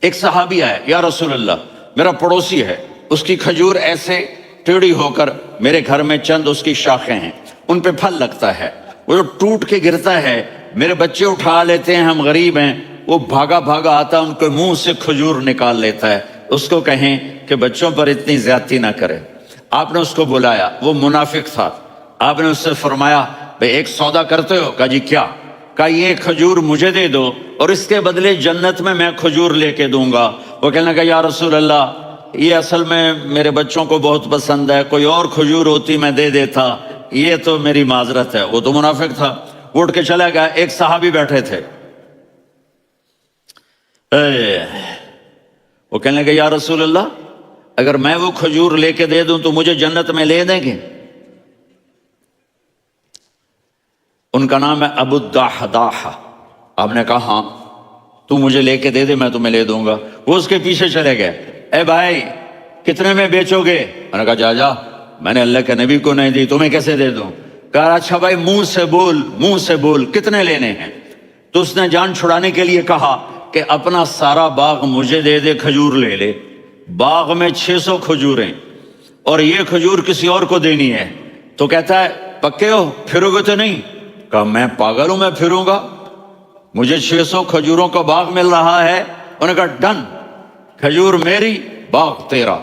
ایک صحابی آیا، یا رسول اللہ میرا پڑوسی ہے، اس کی کھجور ایسے ٹیڑھی ہو کر میرے گھر میں چند اس کی شاخیں ہیں، ان پہ پھل لگتا ہے، وہ جو ٹوٹ کے گرتا ہے میرے بچے اٹھا لیتے ہیں، ہم غریب ہیں، وہ بھاگا بھاگا آتا ان کے منہ سے کھجور نکال لیتا ہے، اس کو کہیں کہ بچوں پر اتنی زیادتی نہ کرے۔ آپ نے اس کو بلایا، وہ منافق تھا، آپ نے اس سے فرمایا بھئی ایک سودا کرتے ہو؟ کہا جی کیا؟ کہا یہ کھجور مجھے دے دو اور اس کے بدلے جنت میں کھجور لے کے دوں گا۔ وہ کہنے لگا یا رسول اللہ یہ اصل میں میرے بچوں کو بہت پسند ہے، کوئی اور کھجور ہوتی میں دے دیتا، یہ تو میری معذرت ہے۔ وہ تو منافق تھا، اٹھ کے چلا گیا۔ ایک صحابی بیٹھے تھے، وہ کہنے لگا یا رسول اللہ اگر میں وہ کھجور لے کے دے دوں تو مجھے جنت میں لے دیں گے؟ ان کا نام ہے ابو الدحداح۔ آپ نے کہا ہاں تو مجھے لے کے دے دے میں تمہیں لے دوں گا۔ وہ اس کے پیچھے چلے گئے، اے بھائی کتنے میں بیچو گے؟ میں نے کہا جا جا، میں نے اللہ کے نبی کو نہیں دی، تمہیں کیسے دے دوں؟ کہا اچھا بھائی منہ سے بول کتنے لینے ہیں؟ تو اس نے جان چھڑانے کے لیے کہا کہ اپنا سارا باغ مجھے دے دے، کھجور لے لے۔ باغ میں 600 کھجوریں اور یہ کھجور کسی اور کو دینی ہے۔ تو کہتا ہے پکے ہو، پھرو گے تو نہیں؟ کہا میں پاگل ہوں، میں پھروں گا؟ مجھے 600 کھجوروں کا باغ مل رہا ہے۔ انہوں نے کہا ڈن، کھجور میری، باغ تیرا۔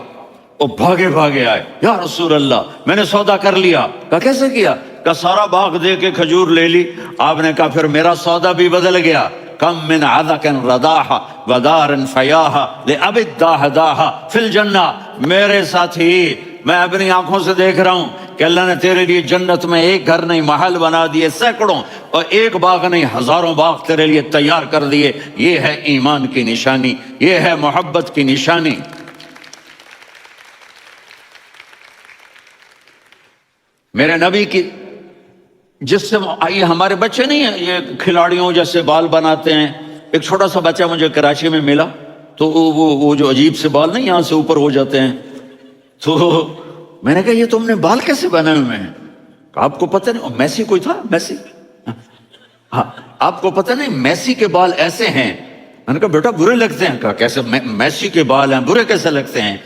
وہ بھاگے بھاگے آئے، یا رسول اللہ میں نے سودا کر لیا۔ کہا کیسے کیا؟ کہا سارا باغ دے کے کھجور لے لی۔ آپ نے کہا پھر میرا سودا بھی بدل گیا۔ کم من عذق رداح ودار فیاح لأبی الدحداح فی الجنہ۔ میرے ساتھی میں اپنی آنکھوں سے دیکھ رہا ہوں کہ اللہ نے تیرے لیے جنت میں ایک گھر نہیں محل بنا دیے سینکڑوں، اور ایک باغ نہیں ہزاروں باغ تیرے لیے تیار کر دیے۔ یہ ہے ایمان کی نشانی، یہ ہے محبت کی نشانی۔ میرے نبی کی جس سے آئیے ہمارے بچے نہیں ہیں یہ کھلاڑیوں جیسے بال بناتے ہیں۔ ایک چھوٹا سا بچہ مجھے کراچی میں ملا، تو وہ جو عجیب سے بال نہیں یہاں سے اوپر ہو جاتے ہیں، تو میں نے کہا یہ تم نے بال کیسے بنائے ہوئے ہیں؟ آپ کو پتہ نہیں میسی کوئی تھا، میسی، ہاں آپ کو پتہ نہیں میسی کے بال ایسے ہیں؟ میں نے کہا بیٹا برے لگتے ہیں۔ کہا کیسے؟ میسی کے بال ہیں برے کیسے لگتے ہیں؟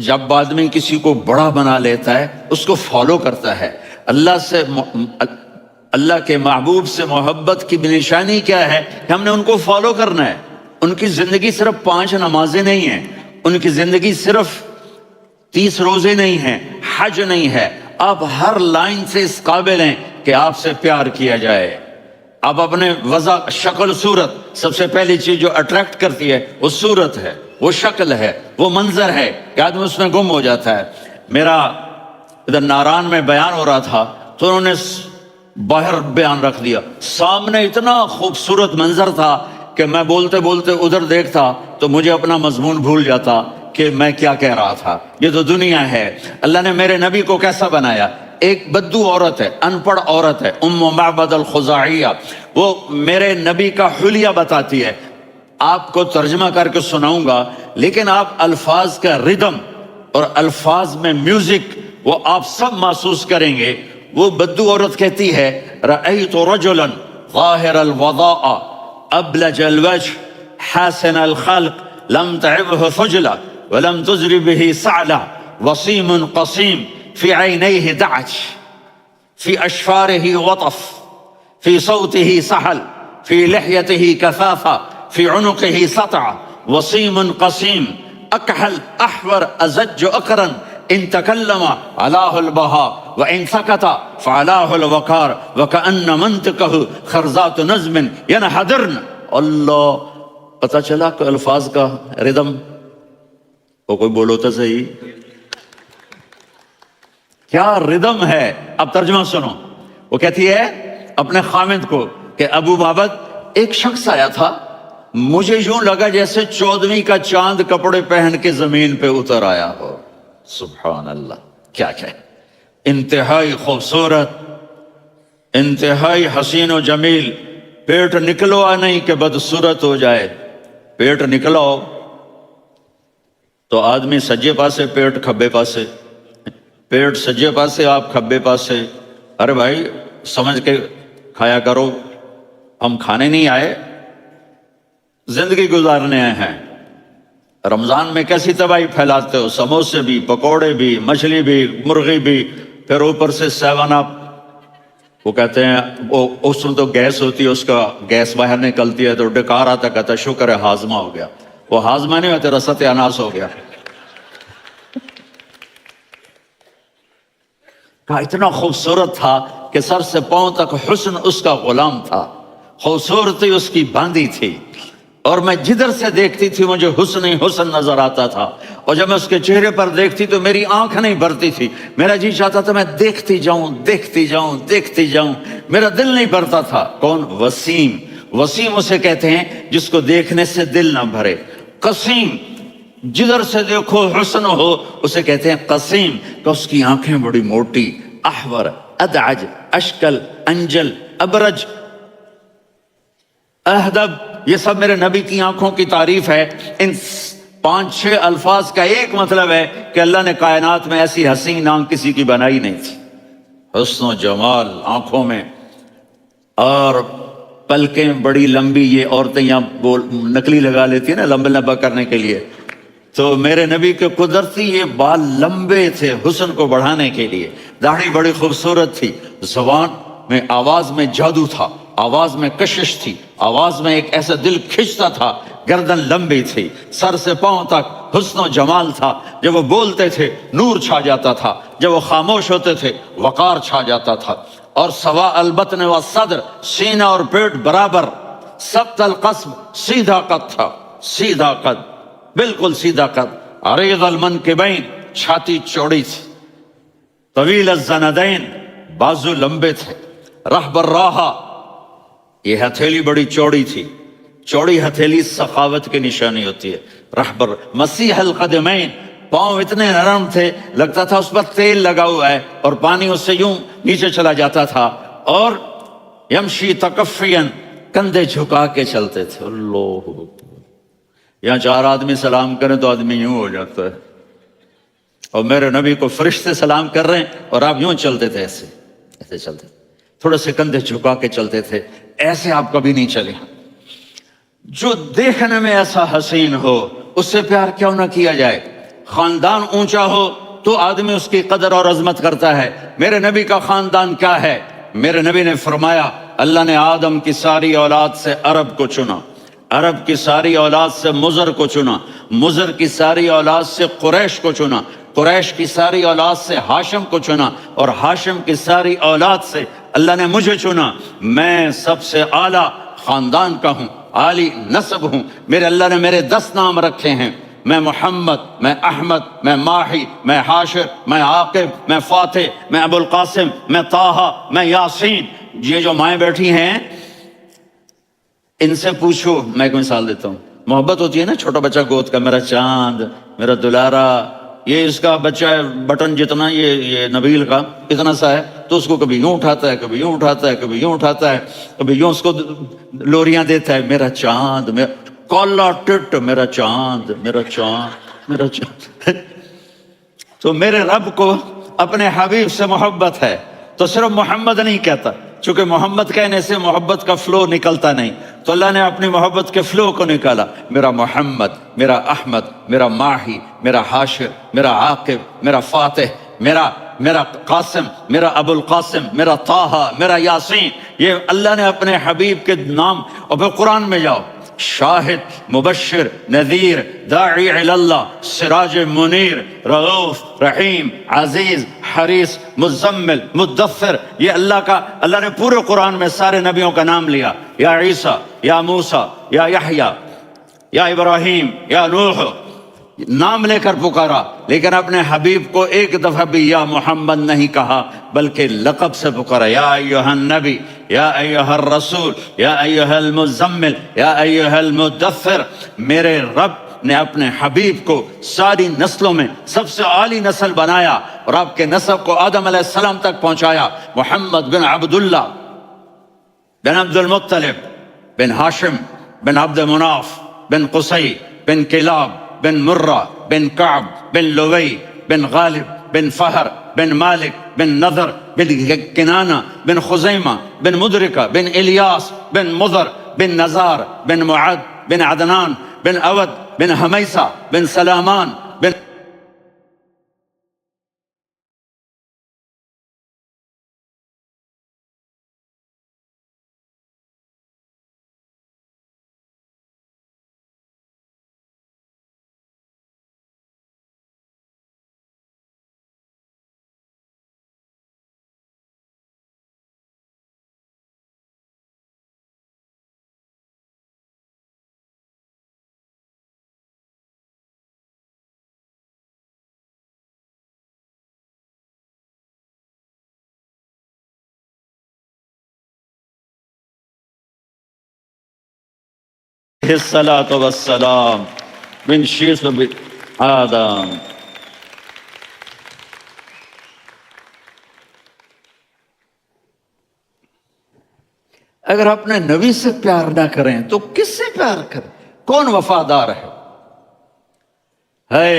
جب آدمی کسی کو بڑا بنا لیتا ہے اس کو فالو کرتا ہے۔ اللہ کے محبوب سے محبت کی نشانی کیا ہے کہ ہم نے ان کو فالو کرنا ہے۔ ان کی زندگی صرف 5 نمازیں نہیں ہیں، ان کی زندگی صرف 30 روزے نہیں ہیں، حج نہیں ہے۔ آپ ہر لائن سے اس قابل ہیں کہ آپ سے پیار کیا جائے۔ آپ اپنے وضع، شکل، صورت، سب سے پہلی چیز جو اٹریکٹ کرتی ہے وہ صورت ہے، وہ شکل ہے، وہ منظر ہے کہ آدمی اس میں گم ہو جاتا ہے۔ میرا ادھر ناران میں بیان ہو رہا تھا تو انہوں نے باہر بیان رکھ دیا، سامنے اتنا خوبصورت منظر تھا کہ میں بولتے بولتے ادھر دیکھتا تو مجھے اپنا مضمون بھول جاتا کہ میں کیا کہہ رہا تھا۔ یہ تو دنیا ہے۔ اللہ نے میرے نبی کو کیسا بنایا؟ ایک بدو عورت ہے، ان پڑھ عورت ہے، ام معبد الخزاعیہ، وہ میرے نبی کا حلیہ بتاتی ہے۔ آپ کو ترجمہ کر کے سناؤں گا، لیکن آپ الفاظ کا ردم اور الفاظ میں میوزک وہ آپ سب محسوس کریں گے۔ وہ بدو عورت کہتی ہے رأیت رجلا ظاہر الوضاء ابلج الوجه حاسن الخلق لم تعبه خجلة ولم تزر به صعلة وصيم قصيم في عينيه دعج في أشفاره وطف في صوته سحل في لحيته كثافة في عنقه سطع وصيم قصيم أكحل أحور أزج أقرن إن تكلم علاه البهاء وإن سكت فعلاه الوقار وكأن منطقه خرزات نظم ينحدرن۔ اللہ، پتہ چلا کہ الفاظ کا ردم، وہ کوئی بولو تو صحیح، کیا ردم ہے۔ اب ترجمہ سنو۔ وہ کہتی ہے اپنے خامد کو کہ ابو بابت ایک شخص آیا تھا، مجھے یوں لگا جیسے 14ویں کا چاند کپڑے پہن کے زمین پہ اتر آیا ہو۔ سبحان اللہ، کیا کہ انتہائی خوبصورت، انتہائی حسین و جمیل۔ پیٹ نکلوا نہیں کہ بدصورت ہو جائے، پیٹ نکلاؤ تو آدمی سجے پاسے پیٹ کھبے پاسے، پیٹ سجے پاسے آپ کھبے پاسے۔ ارے بھائی سمجھ کے کھایا کرو، ہم کھانے نہیں آئے، زندگی گزارنے آئے ہیں۔ رمضان میں کیسی تباہی پھیلاتے ہو، سموسے بھی، پکوڑے بھی، مچھلی بھی، مرغی بھی، پھر اوپر سے 7 اپ، وہ کہتے ہیں وہ اس میں تو گیس ہوتی ہے، اس کا گیس باہر نکلتی ہے تو ڈکار آتا، کہتا ہے شکر ہے ہاضمہ ہو گیا. وہ ہاضمہ نہیں ہوتا، رسط اناس ہو گیا. کہا اتنا خوبصورت تھا کہ سر سے پاؤں تک حسن اس کا غلام تھا، خوبصورتی اس کی باندھی تھی، اور میں جدھر سے دیکھتی تھی مجھے حسن ہی حسن نظر آتا تھا، اور جب میں اس کے چہرے پر دیکھتی تو میری آنکھ نہیں بھرتی تھی، میرا جی چاہتا تھا میں دیکھتی جاؤں دیکھتی جاؤں دیکھتی جاؤں، میرا دل نہیں بھرتا تھا. کون؟ وسیم. وسیم اسے کہتے ہیں جس کو دیکھنے سے دل نہ بھرے. قسیم، جدھر سے دیکھو حسن ہو، اسے کہتے ہیں قسیم، کہ اس کی آنکھیں بڑی موٹی، احور، ادعج، اشکل، انجل، ابرج، اہدب، یہ سب میرے نبی کی آنکھوں کی تعریف ہے. ان 5-6 الفاظ کا ایک مطلب ہے کہ اللہ نے کائنات میں ایسی حسین آنکھ کسی کی بنائی نہیں تھی. حسن و جمال آنکھوں میں، اور پلکیں بڑی لمبی، یہ عورتیں یہاں نکلی لگا لیتی ہیں نا لمبا لمبا کرنے کے لیے، تو میرے نبی کے قدرتی یہ بال لمبے تھے حسن کو بڑھانے کے لیے. داڑھی بڑی خوبصورت تھی، زبان میں، آواز میں جادو تھا، آواز میں کشش تھی، آواز میں ایک ایسا دل کھنچتا تھا. گردن لمبی تھی، سر سے پاؤں تک حسن و جمال تھا. جب وہ بولتے تھے نور چھا جاتا تھا، جب وہ خاموش ہوتے تھے وقار چھا جاتا تھا. اور سوا البطن و صدر، سینہ اور پیٹ برابر، سبت القسم، سیدھا قد تھا، سیدھا قد، بالکل سیدھا قد. عریض المنکبین، چھاتی چوڑی تھی. طویل الزندین، بازو لمبے تھے. رحب الراحہ، یہ ہتھیلی بڑی چوڑی تھی. چوڑی ہتھیلی سخاوت کی نشانی ہوتی ہے. رحبر. مسیح القدمین، پاؤں اتنے نرم تھے لگتا تھا اس پر تیل لگا ہوا ہے، اور پانی اس سے یوں نیچے چلا جاتا تھا. اور یمشی تکفین، کندھے جھکا کے چلتے تھے. اللہ، یہاں 4 آدمی سلام کریں تو آدمی یوں ہو جاتا ہے، اور میرے نبی کو فرشتے سلام کر رہے ہیں اور آپ یوں چلتے تھے، ایسے ایسے چلتے تھے، تھوڑے سے کندھے جھکا کے چلتے تھے. ایسے آپ کبھی نہیں چلے. جو دیکھنے میں ایسا حسین ہو اس سے پیار کیوں نہ کیا جائے. خاندان اونچا ہو تو آدمی اس کی قدر اور عظمت کرتا ہے. میرے نبی کا خاندان کیا ہے؟ میرے نبی نے فرمایا اللہ نے آدم کی ساری اولاد سے عرب کو چنا، عرب کی ساری اولاد سے مضر کو چنا، مضر کی ساری اولاد سے قریش کو چنا، قریش کی ساری اولاد سے ہاشم کو چنا، اور ہاشم کی ساری اولاد سے اللہ نے مجھے چنا. میں سب سے اعلیٰ خاندان کا ہوں، عالی نسب ہوں. میرے اللہ نے میرے 10 نام رکھے ہیں. میں محمد، میں احمد، میں ماہی، میں حاشر، میں عاقب، میں فاتح، میں ابو القاسم، میں طٰہٰ، میں یاسین. یہ جو مائیں بیٹھی ہیں ان سے پوچھو، میں ایک مثال دیتا ہوں. محبت ہوتی ہے نا، چھوٹا بچہ گود کا، میرا چاند، میرا دلارا، یہ اس کا بچہ بٹن جتنا، یہ نبیل کا اتنا سا ہے، تو اس کو کبھی یوں اٹھاتا ہے، کبھی یوں اٹھاتا ہے، کبھی یوں اٹھاتا ہے، کبھی یوں اس کو لوریاں دیتا ہے. میرا چاند، میرا کالا ٹٹ، میرا چاند، میرا چاند، میرا چاند. تو میرے رب کو اپنے حبیب سے محبت ہے تو صرف محمد نہیں کہتا، چونکہ محمد کہنے سے محبت کا فلو نکلتا نہیں، تو اللہ نے اپنی محبت کے فلو کو نکالا. میرا محمد، میرا احمد، میرا ماہی، میرا حاشر، میرا عاقب، میرا فاتح، میرا قاسم، میرا ابو القاسم، میرا طٰہٰ، میرا یاسین. یہ اللہ نے اپنے حبیب کے نام. اور پھر قرآن میں جاؤ، شاہد، مبشر، نذیر، داعی اللہ، سراج منیر، رؤوف، رحیم، عزیز، حریص، مزمل، مدثر. یہ اللہ نے پورے قرآن میں سارے نبیوں کا نام لیا. یا عیسیٰ، یا موسیٰ، یا یحییٰ، یا ابراہیم، یا نوح، نام لے کر پکارا. لیکن اپنے حبیب کو ایک دفعہ بھی یا محمد نہیں کہا، بلکہ لقب سے پکارا. یا ایھا النبی، یا ایھا الرسول، یا ایھا المزمل، یا ایھا المدثر. میرے رب نے اپنے حبیب کو ساری نسلوں میں سب سے عالی نسل بنایا، اور آپ کے نسب کو آدم علیہ السلام تک پہنچایا. محمد بن عبداللہ بن عبد المطلب بن ہاشم بن عبد مناف بن قصی بن کلاب بن مرہ بن کعب بن لوی بن غالب بن فہر بن مالک بن نضر بن کنانہ بن خزیمہ بن مدرکہ بن الیاس بن مضر بن نزار بن معد بن عدنان بن اود بن حمیسہ بن سلامان بن الصلاۃ والسلام من شیخ آدم۔ اگر اپنے نبی سے پیار نہ کریں تو کس سے پیار کریں؟ کون وفادار ہے؟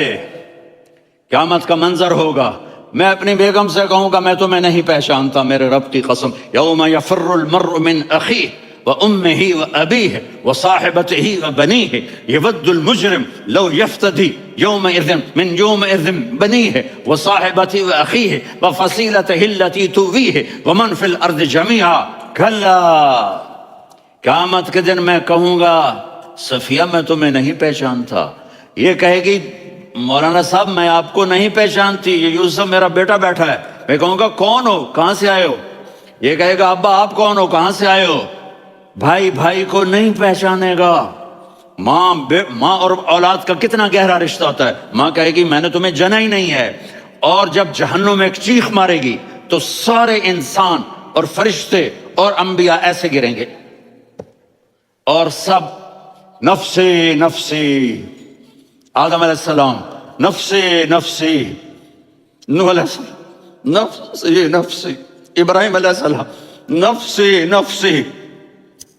قیامت کا منظر ہوگا، میں اپنی بیگم سے کہوں گا میں تمہیں نہیں پہچانتا، میرے رب کی قسم، یوم یفر المرء من اخیہ وامہ وابیہ وصاحبتہ وبنیہ یود المجرم لو یفتدی یومئذ من یومئذ بنیہ وصاحبتہ واخیہ وفصیلتہ التی تؤویہ ومن فی الارض جمیعا کلا۔ قیامت کے دن میں کہوں گا صفیہ میں تمہیں نہیں پہچانتا، یہ کہے گی مولانا صاحب میں آپ کو نہیں پہچانتی، یہ یوسف میرا بیٹا بیٹھا ہے۔ میں کہوں گا کون ہو، کہاں سے آئے ہو؟ یہ کہے گا ابا آپ کون ہو، کہاں سے آئے ہو؟ بھائی بھائی کو نہیں پہچانے گا۔ ماں اور اولاد کا کتنا گہرا رشتہ ہوتا ہے، ماں کہے گی میں نے تمہیں جنا ہی نہیں ہے، اور جب جہنم میں ایک چیخ مارے گی تو سارے انسان اور فرشتے اور انبیاء ایسے گریں گے اور سب نفسی نفسی، آدم علیہ السلام نفسی نفسی، نوح علیہ السلام نفسی نفسی، ابراہیم علیہ السلام نفسی نفسی،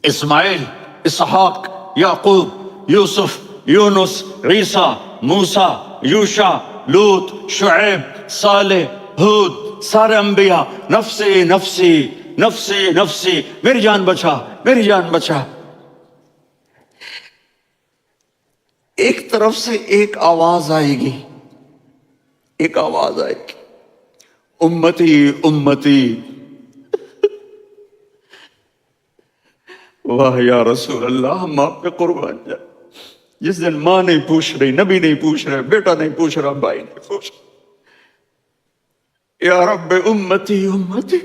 اسماعیل، اسحاق، یعقوب، یوسف، یونس، عیسیٰ، موسیٰ، یوشع، لوط، شعیب، صالح، ہود، سارے انبیاء نفسی نفسی نفسی نفسی، میری جان بچا میری جان بچا۔ ایک طرف سے ایک آواز آئے گی، ایک آواز آئے گی، امتی امتی۔ واہ یا رسول اللہ، ہم آپ پہ قربان جائیں۔ جس دن ماں نہیں پوچھ رہی، نبی نہیں پوچھ رہے، بیٹا نہیں پوچھ رہا، بھائی نہیں پوچھ رہا، یا رب امتی امتی،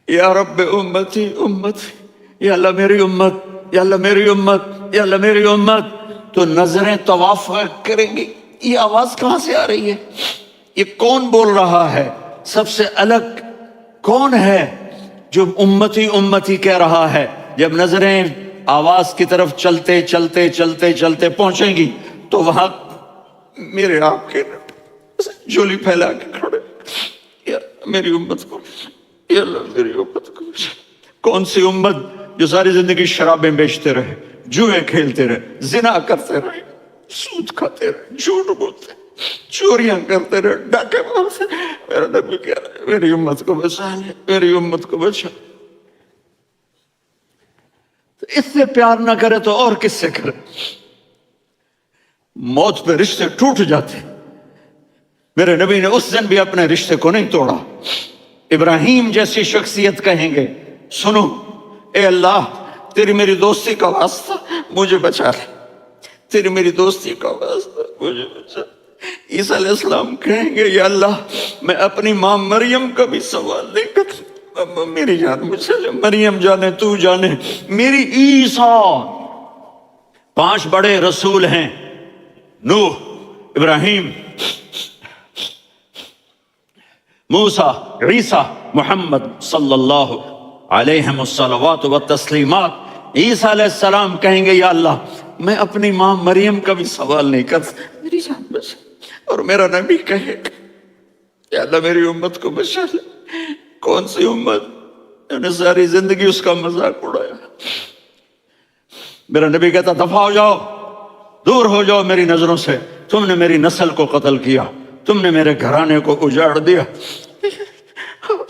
یا رب امتی امتی، یا اللہ میری امت، یا اللہ میری امت، یا اللہ میری امت۔ تو نظریں طواف کریں گی، یہ آواز کہاں سے آ رہی ہے؟ یہ کون بول رہا ہے؟ سب سے الگ کون ہے جو امتی امتی کہہ رہا ہے؟ جب نظریں آواز کی طرف چلتے چلتے چلتے چلتے پہنچیں گی تو وہاں میرے آپ کے جھولی پھیلا کے کھڑے، یا میری امت کو، یا اللہ میری امت کو۔ کون سی امت جو ساری زندگی شرابیں بیچتے رہے، جوئے کھیلتے رہے، زنا کرتے رہے، سود کھاتے رہے، جھوٹ بولتے، چوریاں کرتے رہے، ڈاکے مارتے رہے۔ میرا نبی کہہ رہا ہے میری امت کو بچا لے، میری امت کو بچا۔ تو اس سے پیار نہ کرے تو اور کس سے کرے؟ موت پہ رشتے ٹوٹ جاتے، میرے نبی نے اس دن بھی اپنے رشتے کو نہیں توڑا۔ ابراہیم جیسی شخصیت کہیں گے سنو اے اللہ تیری میری دوستی کا واسطہ مجھے بچا لے، تیری میری دوستی کا واسطہ مجھے بچا لے۔ عیسیٰ علیہ السلام کہیں گے یا اللہ میں اپنی ماں مریم کا بھی سوال نہیں کرتا، میری جان مجھے لے، مریم جانے تو جانے میری عیسیٰ۔ 5 بڑے رسول ہیں، نوح، ابراہیم، موسیٰ، عیسیٰ، محمد صلی اللہ علیہ الصلوات والتسلیمات۔ عیسیٰ علیہ السلام کہیں گے یا اللہ میں اپنی ماں مریم کا بھی سوال نہیں کرتا، میری جان بچا۔ اور میرا نبی کہے گا یا اللہ میری امت کو بچا لے۔ کون سی امت جنہوں نے ساری زندگی اس کا مذاق اڑایا؟ میرا نبی کہتا دفع ہو جاؤ، دور ہو جاؤ میری نظروں سے، تم نے میری نسل کو قتل کیا، تم نے میرے گھرانے کو اجاڑ دیا۔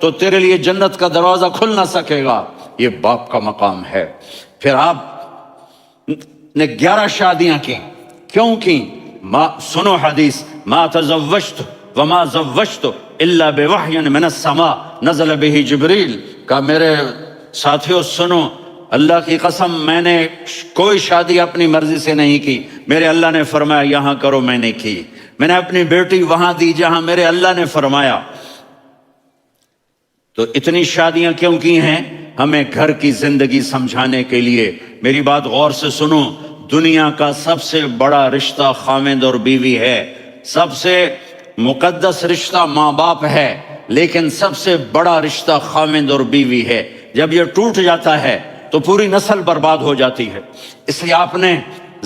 تو تیرے لیے جنت کا دروازہ کھل نہ سکے گا، یہ باپ کا مقام ہے۔ پھر آپ نے 11 شادیاں کی، کیوں کی؟ سنو حدیث، ما تزوجت وما زوجت الا بوحی من السماء نزل به جبریل، کہا میرے ساتھیوں سنو، اللہ کی قسم میں نے کوئی شادی اپنی مرضی سے نہیں کی، میرے اللہ نے فرمایا یہاں کرو، میں نے کی۔ میں نے اپنی بیٹی وہاں دی جہاں میرے اللہ نے فرمایا۔ تو اتنی شادیاں کیوں کی ہیں؟ ہمیں گھر کی زندگی سمجھانے کے لیے۔ میری بات غور سے سنو، دنیا کا سب سے بڑا رشتہ خاوند اور بیوی ہے، سب سے مقدس رشتہ ماں باپ ہے، لیکن سب سے بڑا رشتہ خاوند اور بیوی ہے۔ جب یہ ٹوٹ جاتا ہے تو پوری نسل برباد ہو جاتی ہے۔ اس لیے آپ نے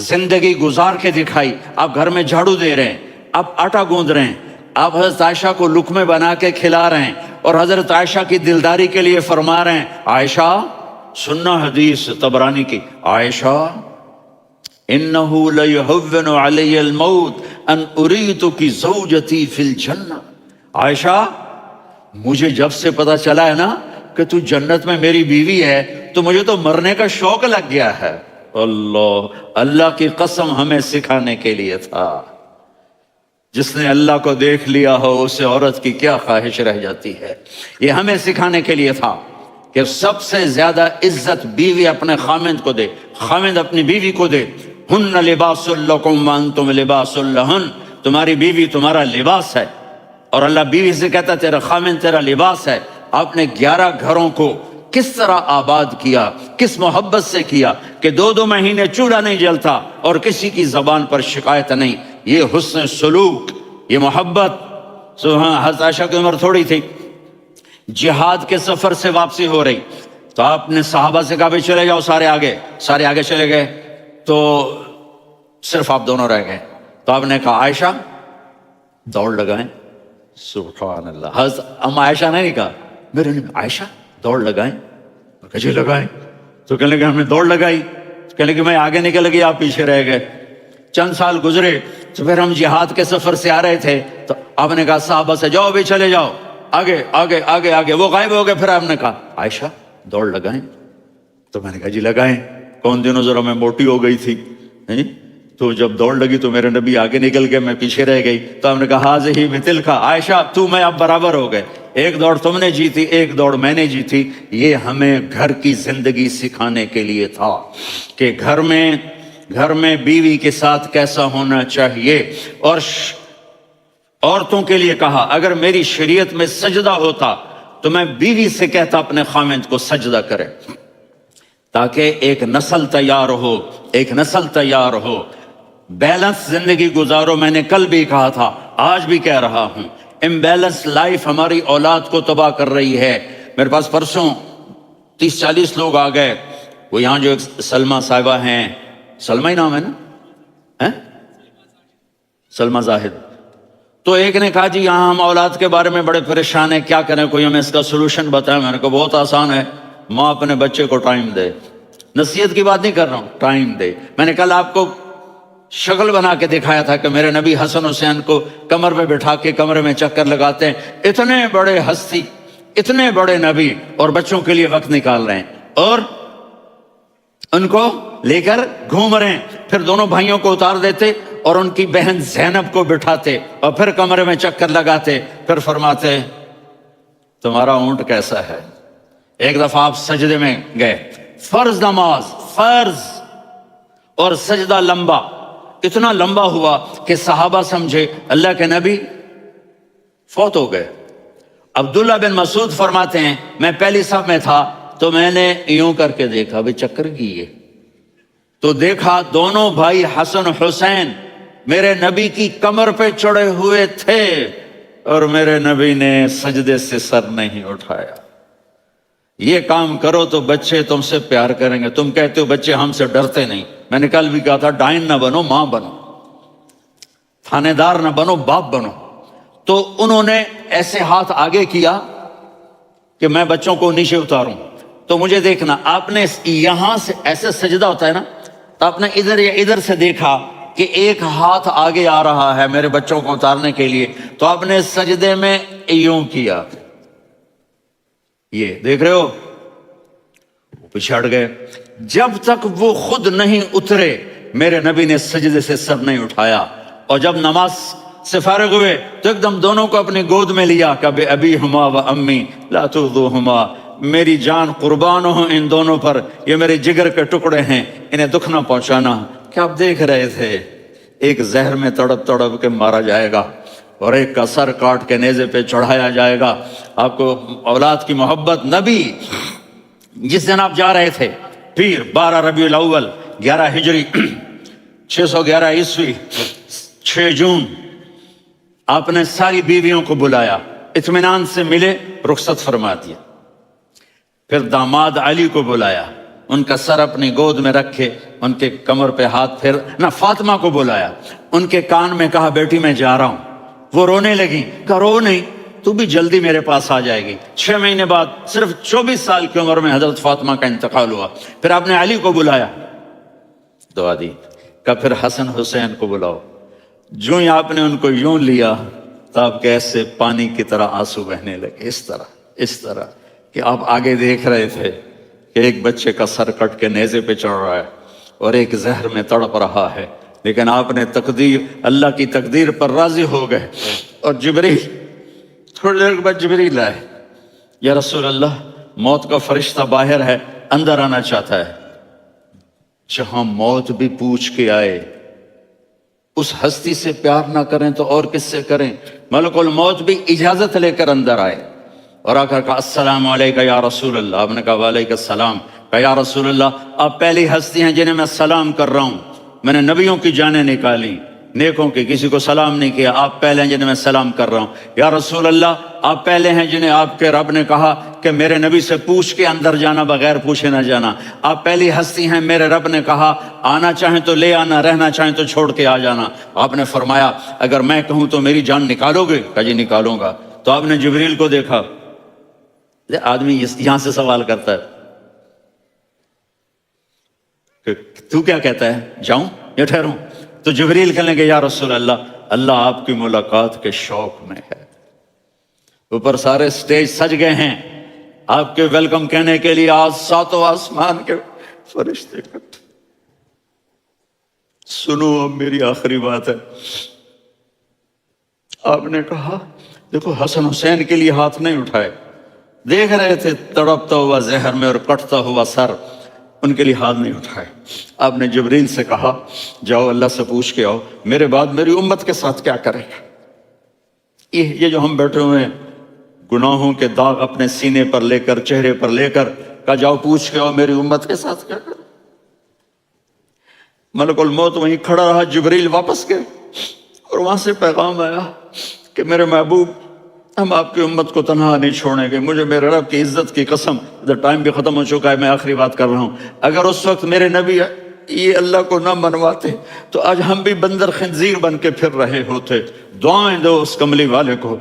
زندگی گزار کے دکھائی، آپ گھر میں جھاڑو دے رہے ہیں، آپ آٹا گوندھ رہے ہیں، آپ حضرت عائشہ کو لقمے بنا کے کھلا رہے ہیں، اور حضرت عائشہ کی دلداری کے لیے فرما رہے ہیں، عائشہ سننا حدیث طبرانی کی، عائشہ انہو لیہون علی الموت ان اریتک زوجتی فی الجنہ، عائشہ مجھے جب سے پتا چلا ہے نا کہ تو جنت میں میری بیوی ہے تو مجھے تو مرنے کا شوق لگ گیا ہے۔ اللہ کی قسم ہمیں سکھانے کے لیے تھا۔ جس نے اللہ کو دیکھ لیا ہو اسے عورت کی کیا خواہش رہ جاتی ہے۔ یہ ہمیں سکھانے کے لیے تھا کہ سب سے زیادہ عزت بیوی اپنے خاوند کو دے، خاوند اپنی بیوی کو دے۔ ہن لباس لکم وانتم لباس لہن، تمہاری بیوی تمہارا لباس ہے، اور اللہ بیوی سے کہتا تیرا خاوند تیرا لباس ہے۔ آپ نے 11 گھروں کو کس طرح آباد کیا، کس محبت سے کیا کہ 2 مہینے چولہا نہیں جلتا اور کسی کی زبان پر شکایت نہیں۔ یہ حسن سلوک، یہ محبت۔ حضرت عائشہ کی عمر تھوڑی تھی، جہاد کے سفر سے واپسی ہو رہی، تو آپ نے صحابہ سے کہا بھائی چلے جاؤ، سارے آگے چلے گئے، تو صرف آپ دونوں رہ گئے۔ تو آپ نے کہا عائشہ دوڑ لگائیں، سبحان اللہ۔ حضرت اما عائشہ نے نہیں کہا، میرے نے عائشہ دوڑ لگائیں، جی لگائیں، تو کہنے لگے ہم نے دوڑ لگائی، کہنے لگے میں آگے نکل گئی، آپ پیچھے رہ گئے۔ چند سال گزرے تو پھر ہم جہاد کے سفر سے آ رہے تھے، تو آپ نے کہا صحابہ سے جاؤ بھی چلے جاؤ، آگے آگے آگے آگے، وہ غائب ہو گئے۔ پھر آپ نے کہا عائشہ دوڑ لگائیں، تو میں نے کہا جی لگائیں۔ کون دنوں ذرا میں موٹی ہو گئی تھی، تو جب دوڑ لگی تو میرے نبی آگے نکل گئے، میں پیچھے رہ گئی۔ تو ہم نے کہا ہاذہ مثل کا، عائشہ تو میں اب برابر ہو گئے، ایک دوڑ تم نے جیتی، ایک دوڑ میں نے جیتی۔ یہ ہمیں گھر کی زندگی سکھانے کے لیے تھا کہ گھر میں بیوی کے ساتھ کیسا ہونا چاہیے۔ اور عورتوں کے لیے کہا اگر میری شریعت میں سجدہ ہوتا تو میں بیوی سے کہتا اپنے خاوند کو سجدہ کرے، تاکہ ایک نسل تیار ہو، بیلنس زندگی گزارو۔ میں نے کل بھی کہا تھا، آج بھی کہہ رہا ہوں، امبیلنس لائف ہماری اولاد کو تباہ کر رہی ہے۔ میرے پاس پرسوں 30-40 لوگ آ گئے، وہ یہاں جو ایک سلمہ صاحبہ ہیں، سلمہ ہی نام ہے نا، سلمہ زاہد، تو ایک نے کہا جی یہاں ہم اولاد کے بارے میں بڑے پریشان ہیں، کیا کریں، کوئی ہمیں اس کا سلوشن بتائیں۔ میں نے کہا بہت آسان ہے، ماں اپنے بچے کو ٹائم دے، نصیحت کی بات نہیں کر رہا ہوں، ٹائم دے۔ میں نے کل آپ کو شکل بنا کے دکھایا تھا کہ میرے نبی حسن حسین کو کمر پہ بٹھا کے کمرے میں چکر لگاتے ہیں۔ اتنے بڑے ہستی، اتنے بڑے نبی، اور بچوں کے لیے وقت نکال رہے ہیں اور ان کو لے کر گھوم رہے ہیں۔ پھر دونوں بھائیوں کو اتار دیتے اور ان کی بہن زینب کو بٹھاتے اور پھر کمرے میں چکر لگاتے، پھر فرماتے تمہارا اونٹ کیسا ہے۔ ایک دفعہ آپ سجدے میں گئے، فرض نماز، فرض، اور سجدہ لمبا، اتنا لمبا ہوا کہ صحابہ سمجھے اللہ کے نبی فوت ہو گئے۔ عبداللہ بن مسعود فرماتے ہیں میں پہلی صف میں تھا تو میں نے یوں کر کے دیکھا بھئی چکر کیے، تو دیکھا دونوں بھائی حسن حسین میرے نبی کی کمر پہ چڑھے ہوئے تھے اور میرے نبی نے سجدے سے سر نہیں اٹھایا۔ یہ کام کرو تو بچے تم سے پیار کریں گے۔ تم کہتے ہو بچے ہم سے ڈرتے نہیں، میں نے کل بھی کہا تھا ڈائن نہ بنو، ماں بنو، تھانے دار نہ بنو، باپ بنو۔ تو انہوں نے ایسے ہاتھ آگے کیا کہ میں بچوں کو نیچے اتاروں، تو مجھے دیکھنا، آپ نے یہاں سے ایسے سجدہ ہوتا ہے نا، تو آپ نے ادھر یا ادھر سے دیکھا کہ ایک ہاتھ آگے آ رہا ہے میرے بچوں کو اتارنے کے لیے، تو آپ نے سجدے میں یوں کیا، یہ دیکھ رہے ہو، وہ پیچھے ہٹ گئے۔ جب تک وہ خود نہیں اترے میرے نبی نے سجدے سے سر نہیں اٹھایا، اور جب نماز سے فارغ ہوئے تو ایک دم دونوں کو اپنی گود میں لیا کہ بے ابی ہما و امی لا تغضوہما، میری جان قربان ہو ان دونوں پر، یہ میرے جگر کے ٹکڑے ہیں، انہیں دکھ نہ پہنچانا۔ کیا آپ دیکھ رہے تھے ایک زہر میں تڑپ تڑپ کے مارا جائے گا اور ایک کا سر کاٹ کے نیزے پہ چڑھایا جائے گا۔ آپ کو اولاد کی محبت، نبی جس دن آپ جا رہے تھے پیر 12 ربیع الاول 11 ہجری 611 عیسوی 6 جون، آپ نے ساری بیویوں کو بلایا، اطمینان سے ملے، رخصت فرما دیا۔ پھر داماد علی کو بلایا، ان کا سر اپنی گود میں رکھے، ان کے کمر پہ ہاتھ پھیر نہ، فاطمہ کو بلایا، ان کے کان میں کہا بیٹی میں جا رہا ہوں۔ وہ رونے لگی، کہا رو نہیں، تو بھی جلدی میرے پاس آ جائے گی۔ 6 مہینے بعد صرف 24 سال کی عمر میں حضرت فاطمہ کا انتقال ہوا۔ پھر آپ نے علی کو بلایا، دعا دی، کہا پھر حسن حسین کو بلاؤ۔ جو ہی آپ نے ان کو یوں لیا تو آپ کے ایسے پانی کی طرح آنسو بہنے لگے، اس طرح کہ آپ آگے دیکھ رہے تھے کہ ایک بچے کا سر کٹ کے نیزے پہ چڑھ رہا ہے اور ایک زہر میں تڑپ رہا ہے، لیکن آپ نے تقدیر، اللہ کی تقدیر پر راضی ہو گئے۔ اور جبریل تھوڑی دیر کے بعد جبریل آئے، یا رسول اللہ موت کا فرشتہ باہر ہے، اندر آنا چاہتا ہے۔ جہاں موت بھی پوچھ کے آئے، اس ہستی سے پیار نہ کریں تو اور کس سے کریں؟ ملک الموت بھی اجازت لے کر اندر آئے اور آ کر کہا السلام علیکم یا رسول اللہ۔ آپ نے کہا وعلیکم السلام۔ کہا یا رسول اللہ آپ پہلی ہستی ہیں جنہیں میں سلام کر رہا ہوں، میں نے نبیوں کی جانیں نکالی، نیکوں کی، کسی کو سلام نہیں کیا، آپ پہلے ہیں جنہیں میں سلام کر رہا ہوں۔ یا رسول اللہ آپ پہلے ہیں جنہیں آپ کے رب نے کہا کہ میرے نبی سے پوچھ کے اندر جانا، بغیر پوچھے نہ جانا۔ آپ پہلی ہستی ہیں، میرے رب نے کہا آنا چاہیں تو لے آنا، رہنا چاہیں تو چھوڑ کے آ جانا۔ آپ نے فرمایا اگر میں کہوں تو میری جان نکالو گے؟ کہا جی نکالوں گا۔ تو آپ نے جبریل کو دیکھا، آدمی یہاں سے سوال کرتا ہے کہ تو کیا کہتا ہے، جاؤں یا ٹھہروں؟ تو جبریل کہنے لگے یا رسول اللہ اللہ آپ کی ملاقات کے شوق میں ہے۔ اوپر سارے سٹیج سج گئے ہیں آپ کے ویلکم کہنے کے لیے، آج 7 آسمان کے فرشتے اکٹھے۔ سنو اب میری آخری بات ہے۔ آپ نے کہا دیکھو حسن حسین کے لیے ہاتھ نہیں اٹھائے، دیکھ رہے تھے تڑپتا ہوا زہر میں اور کٹتا ہوا سر، ان کے لیے ہاتھ نہیں اٹھائے۔ آپ نے جبریل سے کہا جاؤ اللہ سے پوچھ کے آؤ میرے بعد میری امت کے ساتھ کیا کرے گا۔ یہ جو ہم بیٹھے ہوئے ہیں گناہوں کے داغ اپنے سینے پر لے کر، چہرے پر لے کر، کہا جاؤ پوچھ کے آؤ میری امت کے ساتھ کیا کرے۔ ملک الموت وہیں کھڑا رہا، جبریل واپس گئے اور وہاں سے پیغام آیا کہ میرے محبوب ہم آپ کی امت کو تنہا نہیں چھوڑیں گے، مجھے میرے رب کی عزت کی قسم، ٹائم بھی ختم ہو چکا ہے، میں آخری بات کر رہا ہوں، اگر اس وقت میرے نبی یہ اللہ کو نہ منواتے تو آج ہم بھی بندر خنزیر بن کے پھر رہے ہوتے۔ دعائیں دو اس کملی والے کو